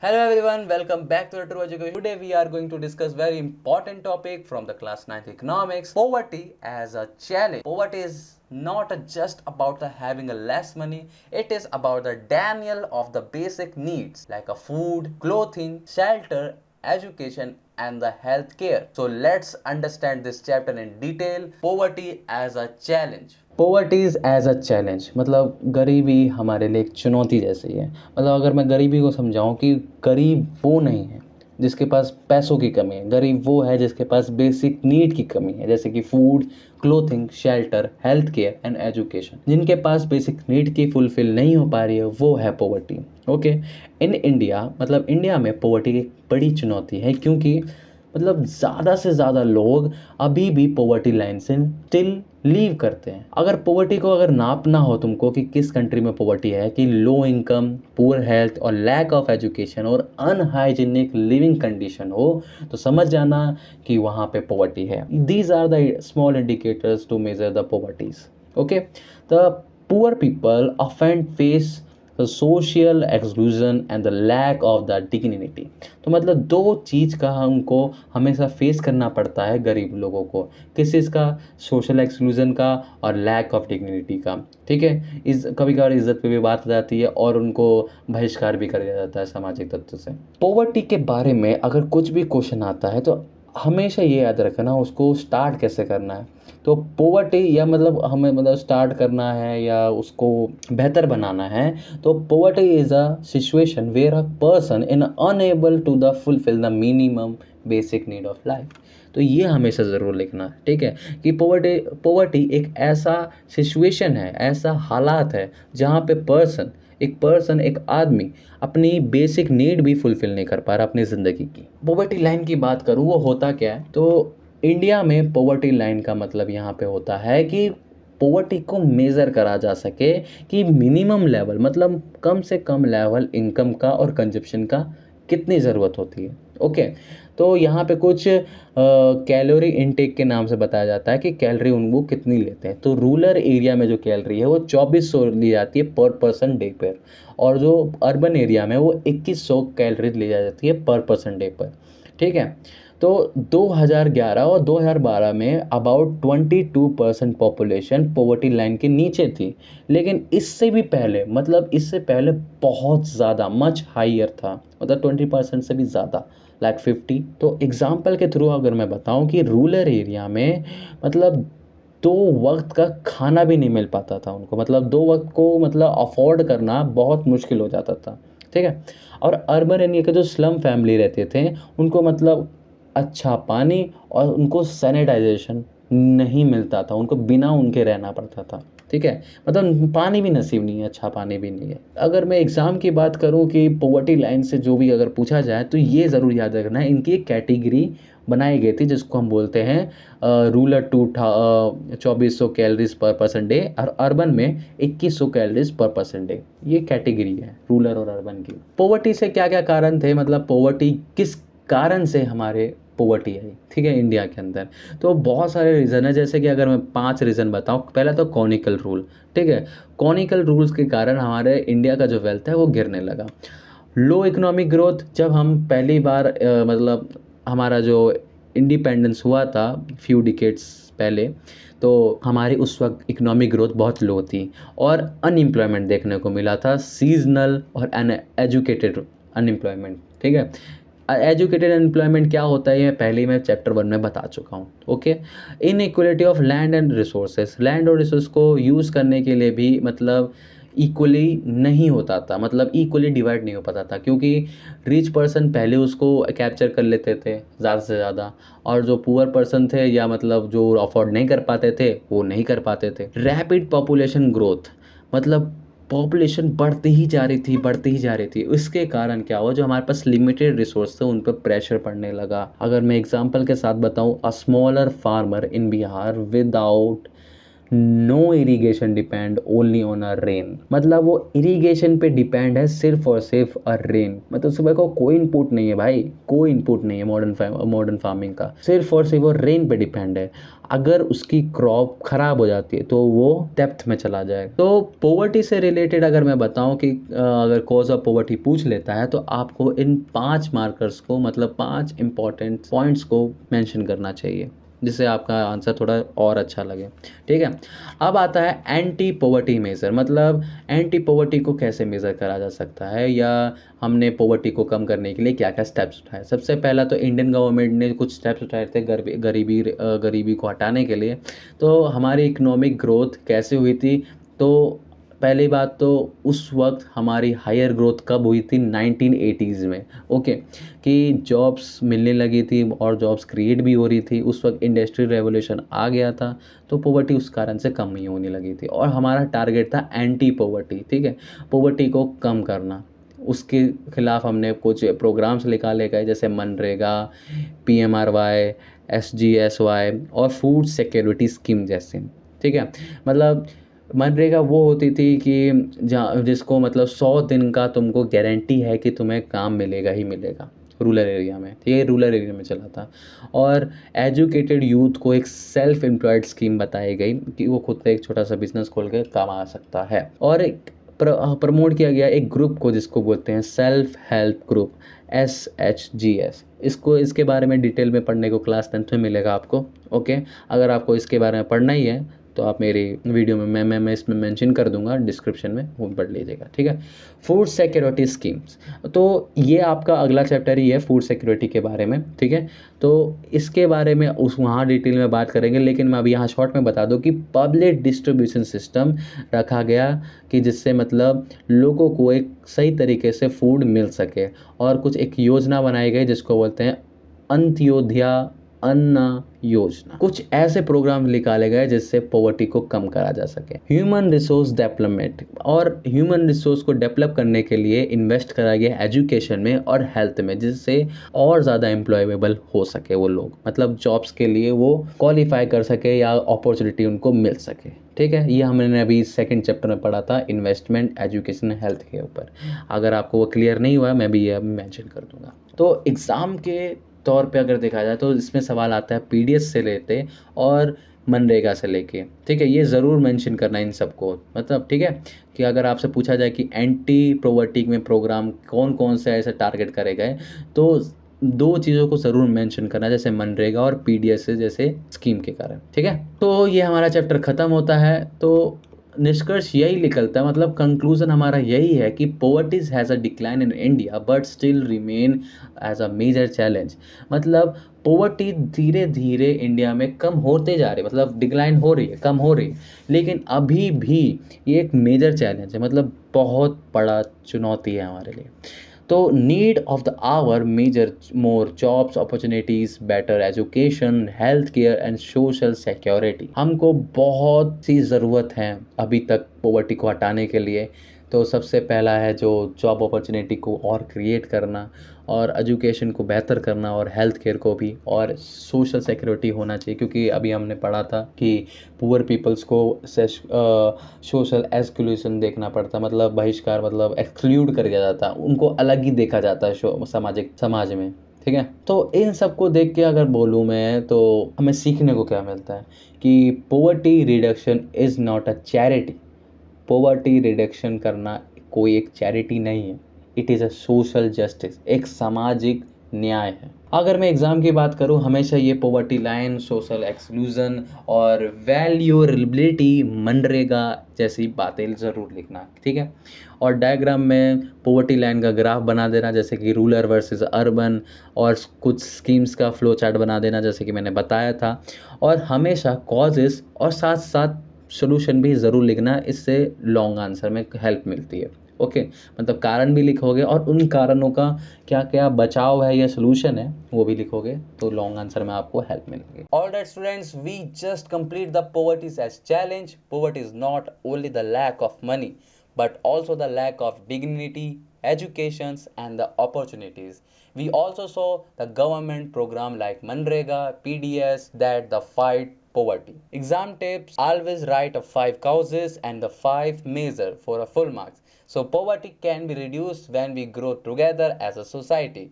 Hello everyone, welcome back to the True Education. Today we are going to discuss very important topic from the class 9th economics, poverty as a challenge. Poverty is not just about the having a less money, it is about the denial of the basic needs like a food, clothing, shelter, education and the health care. So let's understand this chapter in detail, poverty as a challenge. Poverties as a challenge मतलब गरीबी हमारे लिए एक चुनौती जैसी है। मतलब अगर मैं गरीबी को समझाऊं कि गरीब वो नहीं है जिसके पास पैसों की कमी है, गरीब वो है जिसके पास बेसिक नीड की कमी है, जैसे कि food, clothing, shelter, health care and education. जिनके पास बेसिक नीड की फुलफिल नहीं हो पा रही है वो है पोवर्टी। ओके, इन इंडिया मतलब इंडिया में पोवर्टी एक बड़ी चुनौती है क्योंकि मतलब ज़्यादा से ज़्यादा लोग अभी भी पोवर्टी लाइन से स्टिल लीव करते हैं। अगर पोवर्टी को अगर नापना हो तुमको कि किस कंट्री में पोवर्टी है, कि लो इनकम, पुअर हेल्थ और लैक ऑफ एजुकेशन और अनहाइजीनिक लिविंग कंडीशन हो, तो समझ जाना कि वहाँ पे पोवर्टी है। These are the small indicators to measure the poverties. Okay, the poor people often face the social exclusion and the lack of the dignity। तो मतलब दो चीज़ का हमको हमेशा फेस करना पड़ता है गरीब लोगों को। किस चीज़ का? सोशल एक्सक्लूजन का और लैक ऑफ डिग्निटी का। ठीक है, इस कभी कभार इज्जत पे भी बात आ जाती है और उनको बहिष्कार भी कर दिया जाता है सामाजिक तत्व से। पॉवर्टी के बारे में अगर कुछ भी क्वेश्चन आता है तो हमेशा ये याद रखना उसको स्टार्ट कैसे करना है। तो पोवर्टी या मतलब हमें मतलब स्टार्ट करना है या उसको बेहतर बनाना है, तो poverty is a situation where a person in unable to the fulfil the minimum basic need of life. तो ये हमेशा ज़रूर लिखना, ठीक है, कि पोवर्टी पोवर्टी एक ऐसा सिचुएशन है, ऐसा हालात है जहाँ पे एक आदमी अपनी बेसिक नीड भी फुलफिल नहीं कर पा रहा अपनी ज़िंदगी की। पोवर्टी लाइन की बात करूँ वो होता क्या है, तो इंडिया में पोवर्टी लाइन का मतलब यहाँ पे होता है कि पोवर्टी को मेज़र करा जा सके कि मिनिमम लेवल मतलब कम से कम लेवल इनकम का और कंजप्शन का कितनी ज़रूरत होती है। ओके, तो यहाँ पे कुछ कैलोरी इनटेक के नाम से बताया जाता है कि कैलोरी उनको कितनी लेते हैं। तो रूरल एरिया में जो कैलोरी है वो 2400 ली जाती है पर पर्सन डे पर, और जो अर्बन एरिया में वो 2100 कैलोरी ली जाती है पर पर्सन डे पर। ठीक है, तो 2011 और 2012 में अबाउट 22% पॉपुलेशन पॉवर्टी लाइन के नीचे थी। लेकिन इससे भी पहले मतलब इससे पहले बहुत ज़्यादा मच हाइयर था, मतलब 20% से भी ज़्यादा, लाइक 50। तो एग्जाम्पल के थ्रू अगर मैं बताऊं कि रूरल एरिया में मतलब 2 वक्त का खाना भी नहीं मिल पाता था उनको, मतलब 2 वक्त को मतलब अफोर्ड करना बहुत मुश्किल हो जाता था। ठीक है, और अर्बन एरिया के जो स्लम फैमिली रहते थे उनको मतलब अच्छा पानी और उनको सैनिटाइजेशन नहीं मिलता था, उनको बिना उनके रहना पड़ता था। ठीक है, मतलब पानी भी नसीब नहीं है, अच्छा पानी भी नहीं है। अगर मैं एग्ज़ाम की बात करूं कि पॉवर्टी लाइन से जो भी अगर पूछा जाए तो ये ज़रूर याद रखना है, इनकी एक कैटेगरी बनाई गई थी जिसको हम बोलते हैं रूरल 2400 कैलोरीज पर पर्सन डे और अर्बन में 2100 कैलोरीज पर पर्सन डे। ये कैटेगरी है रूरल और अर्बन की। पॉवर्टी से क्या क्या कारण थे, मतलब पॉवर्टी किस कारण से हमारे पॉवर्टी आई, ठीक है, इंडिया के अंदर। तो बहुत सारे रीज़न है, जैसे कि अगर मैं 5 रीज़न बताऊं। पहला तो कॉनिकल रूल। ठीक है, कॉनिकल रूल्स के कारण हमारे इंडिया का जो वेल्थ है वो गिरने लगा। लो इकोनॉमिक ग्रोथ, जब हम पहली बार मतलब हमारा जो इंडिपेंडेंस हुआ था फ्यू डिकेड्स पहले, तो हमारी उस वक्त इकोनॉमिक ग्रोथ बहुत लो थी और अनएम्प्लॉयमेंट देखने को मिला था, सीजनल और अनएजुकेटेड अनएम्प्लॉयमेंट। ठीक है, एजुकेटेड अनएम्प्लॉयमेंट क्या होता है ये पहले ही मैं चैप्टर 1 में बता चुका हूँ। Okay, inequality of land and resources, land और रिसोर्स को यूज़ करने के लिए भी मतलब इक्वली नहीं होता था, मतलब इक्वली डिवाइड नहीं हो पाता था, क्योंकि रिच पर्सन पहले उसको कैप्चर कर लेते थे ज़्यादा से ज़्यादा, और जो पुअर पर्सन थे या मतलब जो अफोर्ड नहीं कर पाते थे वो नहीं कर पाते थे। रैपिड पॉपुलेशन ग्रोथ, मतलब पॉपुलेशन बढ़ती ही जा रही थी। इसके कारण क्या हुआ, जो हमारे पास लिमिटेड रिसोर्स थे उन पर प्रेशर पड़ने लगा। अगर मैं एग्जांपल के साथ बताऊं, a smaller farmer in Bihar without no irrigation depend only on a rain, मतलब वो इरिगेशन पे डिपेंड है सिर्फ और सिर्फ अ रेन, मतलब सुबह को कोई इनपुट नहीं है भाई, कोई इनपुट नहीं है मॉडर्न फार्मिंग का, सिर्फ और सिर्फ वो रेन पे डिपेंड है। अगर उसकी क्रॉप खराब हो जाती है तो वो डेप्थ में चला जाए। तो पोवर्टी से रिलेटेड अगर मैं बताऊं कि अगर कॉज ऑफ पोवर्टी पूछ लेता है तो आपको इन 5 मार्कर्स को, मतलब 5 इंपॉर्टेंट पॉइंट्स को मेंशन करना चाहिए, जिससे आपका आंसर थोड़ा और अच्छा लगे। ठीक है, अब आता है एंटी पोवर्टी मेजर, मतलब एंटी पोवर्टी को कैसे मेजर करा जा सकता है, या हमने पोवर्टी को कम करने के लिए क्या क्या स्टेप्स उठाए। सबसे पहला तो इंडियन गवर्नमेंट ने कुछ स्टेप्स उठाए थे गरीबी को हटाने के लिए। तो हमारी इकोनॉमिक ग्रोथ कैसे हुई थी, तो पहली बात तो उस वक्त हमारी हायर ग्रोथ कब हुई थी, 1980s में। ओके, कि जॉब्स मिलने लगी थी और जॉब्स क्रिएट भी हो रही थी, उस वक्त इंडस्ट्रियल रेवोल्यूशन आ गया था, तो पोवर्टी उस कारण से कम ही होने लगी थी। और हमारा टारगेट था एंटी पोवर्टी, ठीक है, पोवर्टी को कम करना। उसके खिलाफ हमने कुछ प्रोग्राम्स निकाले गए, जैसे मनरेगा, PMRY, SGSY और फूड सिक्योरिटी स्कीम जैसे। ठीक है, मतलब मनरेगा वो होती थी कि जहाँ जिसको मतलब 100 दिन का तुमको गारंटी है कि तुम्हें काम मिलेगा ही मिलेगा रूरल एरिया में, ठीक है, रूरल एरिया में चला था। और एजुकेटेड यूथ को एक सेल्फ एम्प्लॉयड स्कीम बताई गई कि वो खुद से एक छोटा सा बिजनेस खोल के कमा सकता है। और एक प्रमोट किया गया एक ग्रुप को जिसको बोलते हैं सेल्फ हेल्प ग्रुप, SHGS। इसको इसके बारे में डिटेल में पढ़ने को क्लास 10th में मिलेगा आपको। ओके, अगर आपको इसके बारे में पढ़ना ही है तो आप मेरी वीडियो में मैं इसमें मेंशन कर दूंगा डिस्क्रिप्शन में, वो पढ़ लीजिएगा। ठीक है, फूड सिक्योरिटी स्कीम्स, तो ये आपका अगला चैप्टर ही है फूड सिक्योरिटी के बारे में। ठीक है, तो इसके बारे में उस वहाँ डिटेल में बात करेंगे, लेकिन मैं अभी यहाँ शॉर्ट में बता दूँ कि पब्लिक डिस्ट्रीब्यूशन सिस्टम रखा गया कि जिससे मतलब लोगों को एक सही तरीके से फूड मिल सके। और कुछ एक योजना बनाई गई जिसको बोलते हैं अंत्योदया अन्न योजना। कुछ ऐसे प्रोग्राम निकाले गए जिससे पॉवर्टी को कम करा जा सके। ह्यूमन रिसोर्स डेवलपमेंट, और ह्यूमन रिसोर्स को डेवलप करने के लिए इन्वेस्ट करा गया एजुकेशन में और हेल्थ में, जिससे और ज़्यादा एम्प्लॉयबल हो सके वो लोग, मतलब जॉब्स के लिए वो क्वालिफाई कर सके या अपॉर्चुनिटी उनको मिल सके। ठीक है, ये हमने अभी सेकंड चैप्टर में पढ़ा था, इन्वेस्टमेंट एजुकेशन हेल्थ के ऊपर। अगर आपको वो क्लियर नहीं हुआ मैं भी ये मेंशन कर दूंगा। तो एग्ज़ाम के तौर पे अगर देखा जाए तो इसमें सवाल आता है पीडीएस से लेते और मनरेगा से लेके। ठीक है, ये ज़रूर मेंशन करना इन सबको, मतलब ठीक है, कि अगर आपसे पूछा जाए कि एंटी प्रोवर्टी में प्रोग्राम कौन कौन से ऐसे टारगेट करे गए, तो 2 चीज़ों को ज़रूर मेंशन करना, जैसे मनरेगा और पीडीएस जैसे स्कीम के कारण। ठीक है, तो ये हमारा चैप्टर ख़त्म होता है। तो निष्कर्ष यही निकलता है, मतलब कंक्लूजन हमारा यही है कि poverty has a decline in India but still remain as a major challenge. मतलब पोवर्टी धीरे धीरे इंडिया में कम होते जा रही है, मतलब डिक्लाइन हो रही है, कम हो रही है, लेकिन अभी भी ये एक मेजर चैलेंज है, मतलब बहुत बड़ा चुनौती है हमारे लिए। तो need of the hour major more jobs opportunities, better education, health care and social security. हमको बहुत सी ज़रूरत है अभी तक पोवर्टी को हटाने के लिए। तो सबसे पहला है जो जॉब अपॉर्चुनिटी को और क्रिएट करना, और एजुकेशन को बेहतर करना, और हेल्थ केयर को भी, और सोशल सिक्योरिटी होना चाहिए, क्योंकि अभी हमने पढ़ा था कि पुअर पीपल्स को सोशल एक्सक्लूजन देखना पड़ता, मतलब बहिष्कार, मतलब एक्सक्लूड कर दिया जाता, उनको अलग ही देखा जाता है सामाजिक समाज में। ठीक है, तो इन सबको देख के अगर बोलूँ मैं तो हमें सीखने को क्या मिलता है कि poverty reduction is not a charity. Poverty reduction करना कोई एक चैरिटी नहीं है, it is a social justice, एक सामाजिक न्याय है। अगर मैं एग्ज़ाम की बात करूं, हमेशा ये पोवर्टी लाइन, सोशल एक्सक्लूजन और वैल्यूरेबिलिटी, मनरेगा जैसी बातें ज़रूर लिखना। ठीक है, और डायग्राम में पोवर्टी लाइन का ग्राफ बना देना, जैसे कि रूरल वर्सेस अर्बन, और कुछ स्कीम्स का फ्लो चार्ट बना देना जैसे कि मैंने बताया था। और हमेशा कॉजेस और साथ साथ सोल्यूशन भी ज़रूर लिखना, इससे लॉन्ग आंसर में हेल्प मिलती है। ओके, मतलब कारण भी लिखोगे और उन कारणों का क्या क्या बचाव है या सोल्यूशन है वो भी लिखोगे, तो लॉन्ग आंसर में आपको हेल्प मिलेगी। Alright students, we just complete the poverty as challenge. Poverty is not only the lack of money but also the lack of dignity, educations and the opportunities. We also saw the government program like Manrega, PDS that the fight poverty. Exam tips: always write a 5 causes and the 5 measure for a full marks. So poverty can be reduced when we grow together as a society.